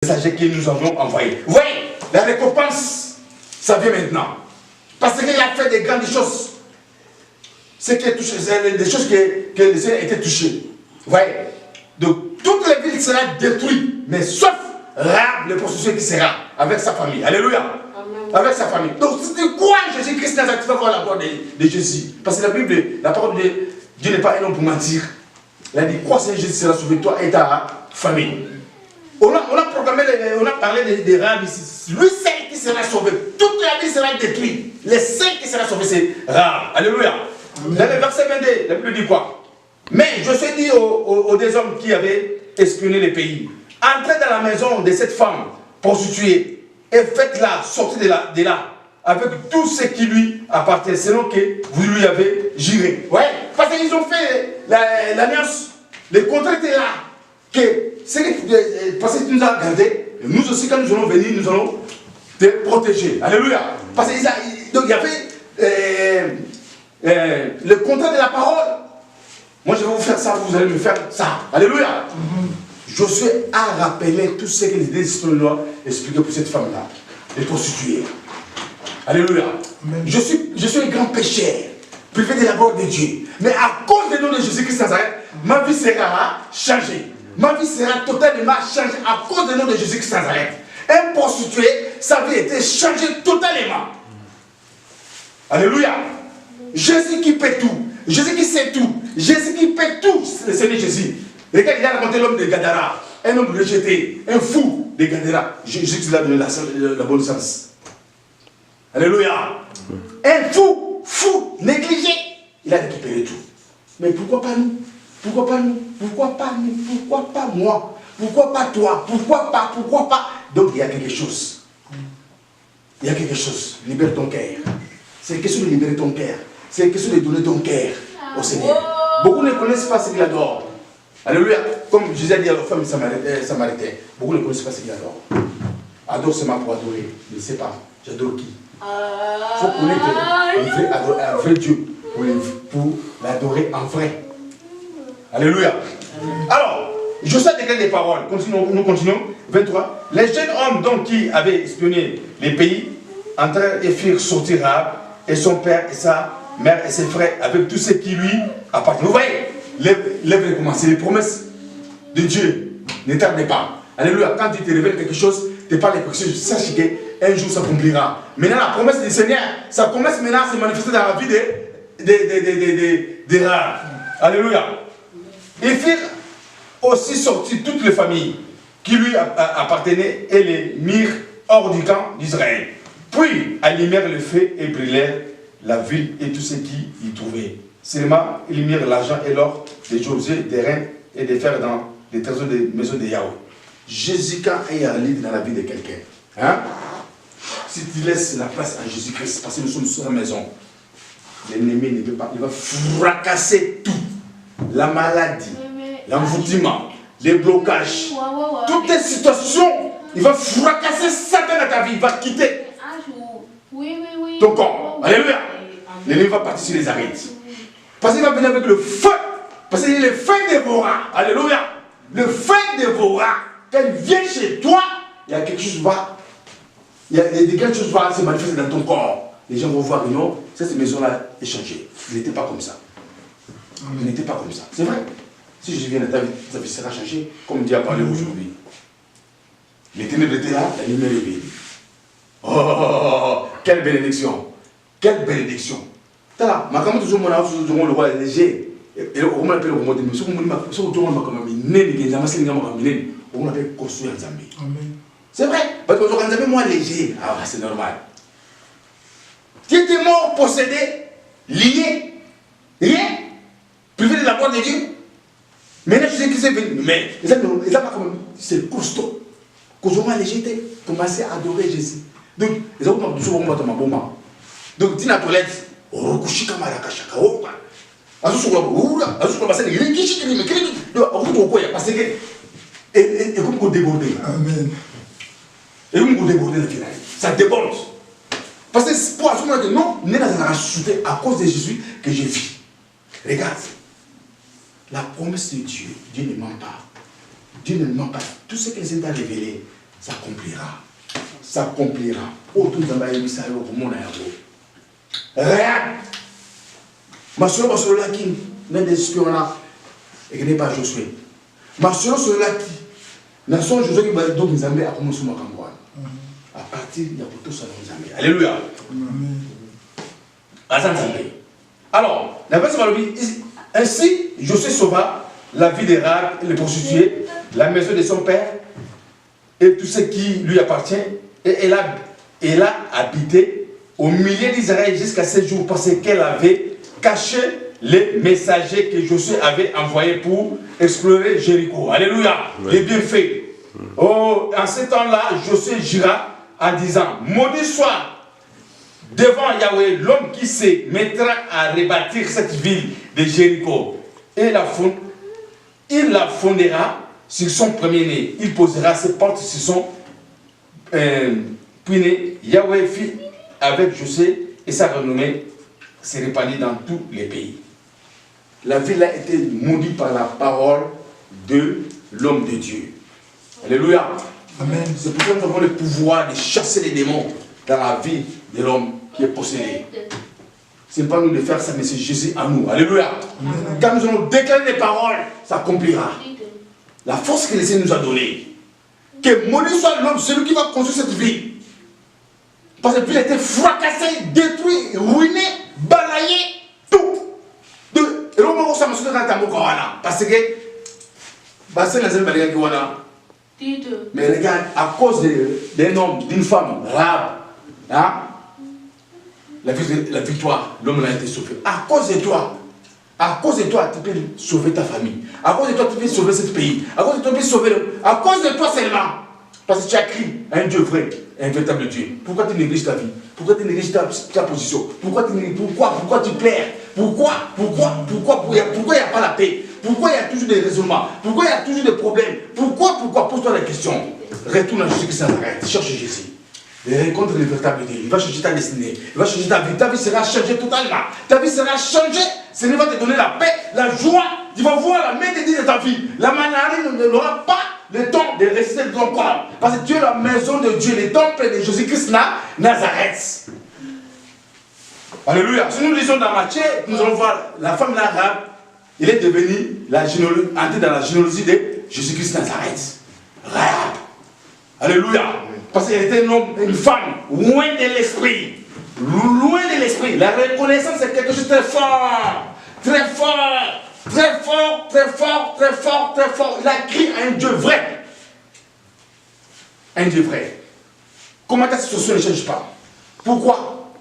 messagers que nous avons envoyés. Vous voyez, la récompense, ça vient maintenant. Parce qu'il a fait des grandes choses. C'est des choses que les Seigneur étaient touchés. Vous voyez, donc toutes les villes seront détruites, mais sauf Rahab, le prostitué qui sera avec sa famille. Alléluia. Amen. Avec sa famille. Donc, c'est quoi Jésus-Christ Nazareth va voir la gloire de Jésus? Parce que la Bible, la parole de Dieu n'est pas un homme pour mentir. Il a dit, quoi Seigneur Jésus sera sauvé, toi et ta famille. On a proclamé, on a parlé de Rahab ici. Lui seul qui sera sauvé. Toute la ville sera détruite. Les seuls qui sera sauvé, c'est Rahab. Alléluia. Amen. Dans le verset 22, la Bible dit quoi? Mais je suis dit aux deux hommes qui avaient espionné le pays, entrez dans la maison de cette femme prostituée et faites-la sortir de là avec tout ce qui lui appartient, selon que vous lui avez juré. Ouais, parce qu'ils ont fait l'alliance, le contrat était là, parce que tu nous as gardés, nous aussi quand nous allons venir, nous allons te protéger. Alléluia. Parce qu'il y avait le contrat de la parole. Moi je vais vous faire ça, vous allez me faire ça. Alléluia. Josué a rappelé tout ce que les disciples de loi expliquaient pour cette femme-là, les prostituées. Alléluia. Je suis un grand pécheur, privé de la gloire de Dieu. Mais à cause du nom de Jésus-Christ Nazareth, ma vie sera changée. Ma vie sera totalement changée à cause du nom de Jésus-Christ Nazareth. Un prostitué, sa vie était changée totalement. Alléluia. Jésus qui peut tout. Jésus qui sait tout. Jésus qui peut tout. Le Seigneur Jésus. Regarde, il a rencontré l'homme de Gadara. Un homme rejeté. Un fou de Gadara. Jésus lui a donné la bonne sens. Alléluia. Un fou, négligé. Il a récupéré tout. Mais pourquoi pas nous? Pourquoi pas nous? Pourquoi pas nous? Pourquoi pas moi? Pourquoi pas toi? Pourquoi pas? Donc il y a quelque chose. Il y a quelque chose. Libère ton cœur. C'est une question de libérer ton cœur. C'est une question de donner ton cœur au Seigneur. Beaucoup ne connaissent pas ce qu'il adore. Alléluia. Comme Jésus a dit à la femme samaritaine, beaucoup ne connaissent pas ce qu'il adore. Adore seulement pour adorer. Je ne sais pas. J'adore qui? Il faut connaître un vrai Dieu pour l'adorer en vrai. Alléluia. Alors, Josué déclare des paroles. Nous continuons. 23. Les jeunes hommes donc qui avaient espionné les pays entrèrent et firent sortir Rahab et son père et sa mère et ses frères avec tout ce qui lui appartient. Vous voyez, c'est les promesses de Dieu. Ne tardez pas. Alléluia. Quand tu te révèles quelque chose, tu parles de quelque chose, sache qu'un jour ça accomplira. Maintenant, la promesse du Seigneur, sa promesse maintenant se manifeste dans la vie de Rahab. Alléluia. Ils firent aussi sortir toutes les familles qui lui appartenaient et les mirent hors du camp d'Israël. Puis allumèrent le feu et brûlèrent la ville et tout ce qui y trouvait. Seulement, ils mirent l'argent et l'or, des objets, des reins et des fers dans les trésors des maisons de Yahweh. Jésus, quand il y a un livre dans la vie de quelqu'un, hein, si tu laisses la place à Jésus-Christ, parce que nous sommes sur la maison, l'ennemi ne peut pas, il va fracasser tout. La maladie, l'envoûtement, les blocages, toutes les situations, il va fracasser Satan dans ta vie, il va quitter ton corps. Alléluia. L'ennemi va partir sur les arêtes. Parce qu'il va venir avec le feu. Parce qu'il est le feu dévorant. Alléluia. Le feu dévorant. Quand il vient chez toi, il y a quelque chose quelque chose va se manifester dans ton corps. Les gens vont voir, non, cette maison-là est changée. Il n'était pas comme ça. Il n'était pas comme ça. C'est vrai. Si je viens dans ta vie sera changée, comme Dieu a parlé aujourd'hui. Les ténèbres étaient là, la lumière est venue. Oh, quelle bénédiction. Quelle bénédiction. Tala, ma caméra toujours mon âge, toujours le roi léger. Et on m'appelle au mode de monsieur, on appelle construire un Zambie. C'est vrai. Parce que aujourd'hui, moi léger. Ah, c'est normal. Tu étais mort, possédé, lié, rien, privé de la gloire de Dieu. Maintenant, je sais qu'ils sont venus. Mais c'est costaud. Quand je léger, commencé à adorer Jésus. Donc, les autres m'ont dit, donc, tu n'as pas l'aide. Oh, kushika marakashaka. Oh, parce que et comme vous débordez. Amen. Et comme vous débordez, ça déborde. Parce que pour ce moment, non, on est dans un racheté à cause de Jésus que je vis. Regarde, la promesse de Dieu, Dieu ne ment pas. Dieu ne ment pas. Tout ce qu'il s'est révélé, s'accomplira. S'accomplira. Autour de la vie, ça y est, au monde. Regarde. Ma soeur, là qui n'a des espions là, et qui n'est pas Josué. Ma soeur, là qui n'a son Josué qui va être donc Nzambé à commencer ma campagne. À partir de la photo, ça nous Nzambé. Alléluia. Alors, la verset va dire ainsi, Josué sauva la vie des Rahab, les prostituées, la maison de son père et tout ce qui lui appartient. Et elle a habité au milieu d'Israël jusqu'à 7 jours parce qu'elle avait caché les messagers que Josué avait envoyés pour explorer Jéricho. Alléluia. Ouais. Les bienfaits. Oh, en ce temps-là, Josué jura en disant, maudit soit devant Yahweh l'homme qui se mettra à rebâtir cette ville de Jéricho. Et il la fondera sur son premier-né. Il posera ses portes sur son puis Yahweh fit avec Josué et sa renommée s'est répandue dans tous les pays. La ville a été maudite par la parole de l'homme de Dieu. Alléluia. Amen. C'est pour ça que nous avons le pouvoir de chasser les démons dans la vie de l'homme qui est possédé. Ce n'est pas nous de faire ça, mais c'est Jésus à nous. Alléluia. Amen. Quand nous allons déclarer les paroles, ça accomplira. La force que le Seigneur nous a donnée. Que maudit soit l'homme, celui qui va construire cette vie. Parce que la ville a été fracassée, détruite, ruinée, balayée, tout. Et l'homme va s'amuser dans ta bouche. Parce que, mais regarde, à cause d'un homme, d'une femme, Rahab, hein, la victoire, l'homme a été sauvé. À cause de toi, tu peux sauver ta famille. À cause de toi, tu peux sauver ce pays. À cause de toi, tu peux sauver à cause de toi seulement. Parce que tu as crié à un Dieu vrai, un véritable Dieu. Pourquoi tu négliges ta vie? Pourquoi tu négliges ta position? Pourquoi tu pleures? Pourquoi il n'y a pas la paix? Pourquoi il y a toujours des raisonnements? Pourquoi il y a toujours des problèmes? Pourquoi? Pose-toi la question. Retourne à Jésus-Christ, arrête. Cherche Jésus. Et rencontre le véritable Dieu. Il va changer ta destinée. Il va changer ta vie. Ta vie sera changée totalement. Ta vie sera changée. Seigneur va te donner la paix, la joie. Tu vas voir la main de Dieu de ta vie. La maladie n'aura pas le temps de rester dans ton corps. Parce que tu es la maison de Dieu, le temple de Jésus-Christ Nazareth. Alléluia. Si nous lisons dans Matthieu, nous allons voir la femme d'Arabe. Il est devenu entré dans la généalogie de Jésus-Christ Nazareth. Rahab. Alléluia. Parce qu'elle était un homme, une femme, loin de l'esprit. Loin de l'esprit. La reconnaissance c'est quelque chose de très fort. Très fort. Très fort, très fort, très fort, très fort. Il a crié à un Dieu vrai. Un Dieu vrai. Comment ta situation ne change pas? Pourquoi?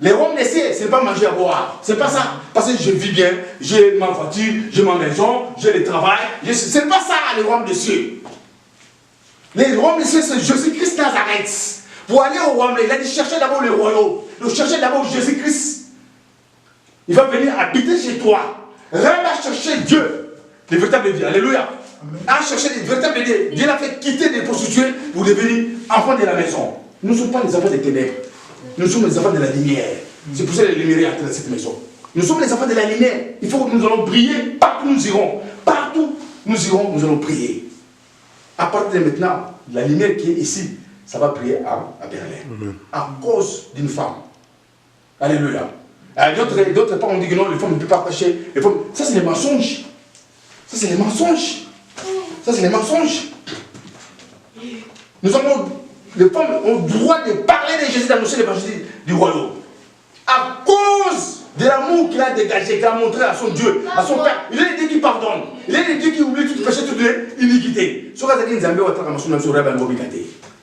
Les rois de cieux, ce n'est pas manger à boire. Ce n'est pas ça. Parce que je vis bien, j'ai ma voiture, j'ai ma maison, j'ai le travail. Ce n'est pas ça, les rois des cieux. Les rois des cieux, c'est Jésus-Christ Nazareth. Pour aller au royaume, il a dit chercher d'abord le royaume. Donc chercher d'abord Jésus-Christ. Il va venir habiter chez toi. Rahab a cherché Dieu, le véritable Dieu. Alléluia. A cherché le véritable Dieu. Dieu l'a fait quitter des prostituées pour devenir enfant de la maison. Nous ne sommes pas les enfants des ténèbres. Nous sommes les enfants de la lumière. C'est pour ça que la lumière est entrée dans cette maison. Nous sommes les enfants de la lumière. Il faut que nous allons briller. Partout nous irons. Partout nous irons, nous allons prier. À partir de maintenant, la lumière qui est ici, ça va prier à Berlin. À cause d'une femme. Alléluia. D'autres parents ont dit que non, les femmes ne peuvent pas prêcher. Ça, c'est les mensonges. Ça, c'est les mensonges. Ça, c'est les mensonges. Nous avons, les femmes ont le droit de parler de Jésus, d'annoncer l'évangile du royaume. À cause de l'amour qu'il a dégagé, qu'il a montré à son Dieu, à son Père. Il est le Dieu qui pardonne. Il est le Dieu qui oublie tout péché, toute iniquité.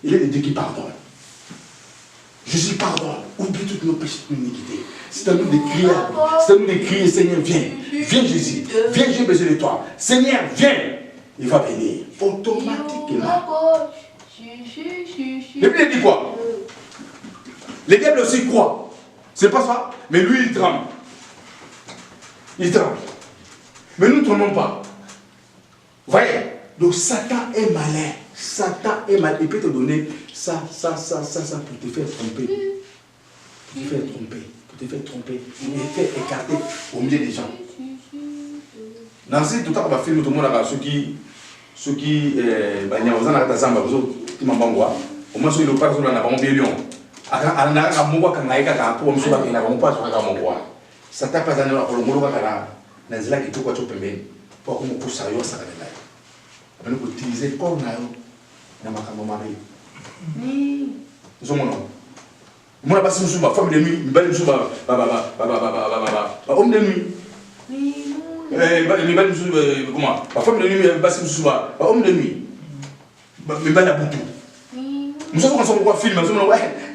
Il est le Dieu qui pardonne. Jésus pardonne. Oublie tous nos péchés, toute iniquité. C'est à nous de crier. C'est à nous de crier, Seigneur, viens. Viens Jésus. Viens, j'ai besoin de toi. Seigneur, viens. Il va venir. Automatiquement. Le Bible dit quoi? Les diables aussi croient. C'est pas ça? Mais lui, il tremble. Il tremble. Mais nous ne tremblons pas. Vous voyez? Donc Satan est malin. Satan est malin. Il peut te donner ça pour te faire tromper. Pour te faire tromper. Pour te faire tromper. Pour te faire écarter au milieu des gens. Nancy, tout à l'heure, on va faire tout le monde là ceux ceux qui ont un zamba, qui m'ont au moins, ils ont pas besoin d'un million. À la Moua, quand il y a un peu de choses, il n'y a pas de Moua. Ça t'a pas donné pour le Moua, dans les lacs qui tout quoi tu peux mettre. Pour qu'on puisse savoir ça. On peut utiliser comme dans ma caméra. Nous sommes non. Moi, je suis ma femme de nuit, je suis homme de nuit. Comment? Ma femme de nuit, je suis homme de nuit. Mais pas la boutou. Nous sommes ensemble pour film,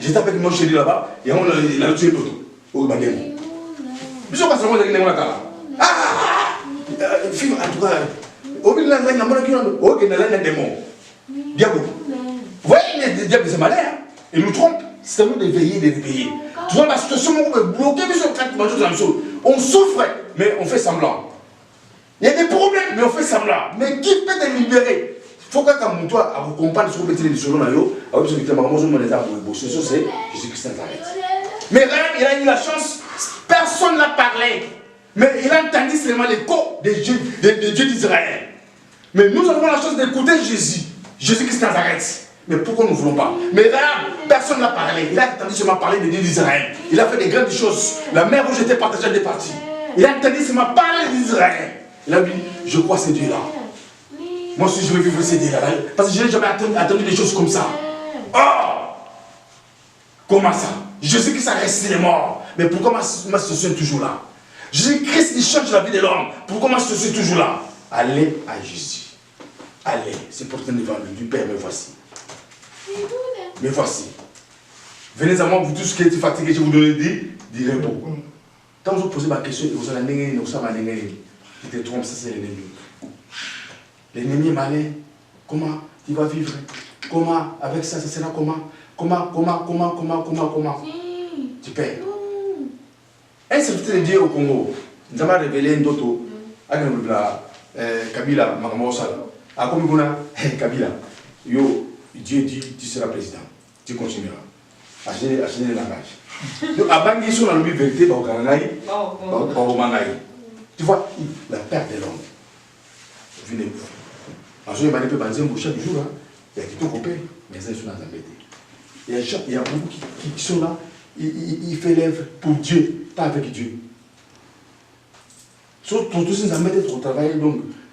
j'étais avec mon chéri là-bas, et on a tué l'autre. Au bagage. Nous sommes ensemble avec les gens. Ah! Film, en tout cas, au milieu de la langue, au milieu de la démon. Diable. Vous voyez, les diables, c'est malin. Ils nous trompent. C'est à nous de veiller, de réveiller. Tu vois, la situation, on peut bloquer, on souffre, mais on fait semblant. Il y a des problèmes, mais on fait semblant. Mais qui peut te libérer? Il faut que toi, vous compreniez ce que vous faites sur le maillot, avec ce que c'est Jésus-Christ Nazareth. Mais Rahab, il a eu la chance, personne n'a parlé. Mais il a entendu seulement l'écho des dieux d'Israël. Mais nous avons la chance d'écouter Jésus, Jésus-Christ Nazareth. Mais pourquoi nous ne voulons pas? Mais Rahab, personne n'a parlé. Il a entendu seulement parler des dieux d'Israël. Il a fait des grandes choses. La mer rouge était partagée en deux parties. Il a entendu seulement parler d'Israël. Il a dit, je crois ces dieux-là. Moi aussi, je veux vivre ces dieux-là. Parce que je n'ai jamais entendu des choses comme ça. Oh! Comment ça? Jésus-Christ a resté mort. Mais pourquoi ma situation est toujours là? Jésus-Christ, il change la vie de l'homme. Pourquoi ma situation est toujours là? Allez à Jésus. Allez. C'est pour tenir devant lui. Du Père, me voici. Me voici. Venez à moi, vous tous qui êtes fatigués, je vous donne des repos. Quand vous posez ma question, vous allez dire, vous savez, qui te trompe, ça c'est l'ennemi. L'ennemi est malin. Comment tu vas vivre? Comment? Avec ça, ça sera comment? Comment? Tu perds. Un serviteur de Dieu au Congo, nous avons révélé un doto. Kabila, Makamosala. A comme Kabila, yo, Dieu dit, tu seras président. Tu continueras. Acheter le langage. Donc, avant qu'ils soient dans la vérité, tu vois, la perte de l'homme. Venez. En ce moment, il y a chaque jour, il y a qui t'ont coupé, mais ils sont dans la vérité. Il y a beaucoup qui sont là, ils font l'œuvre pour Dieu, pas avec Dieu. Surtout tous ces amis d'être au travail, donc,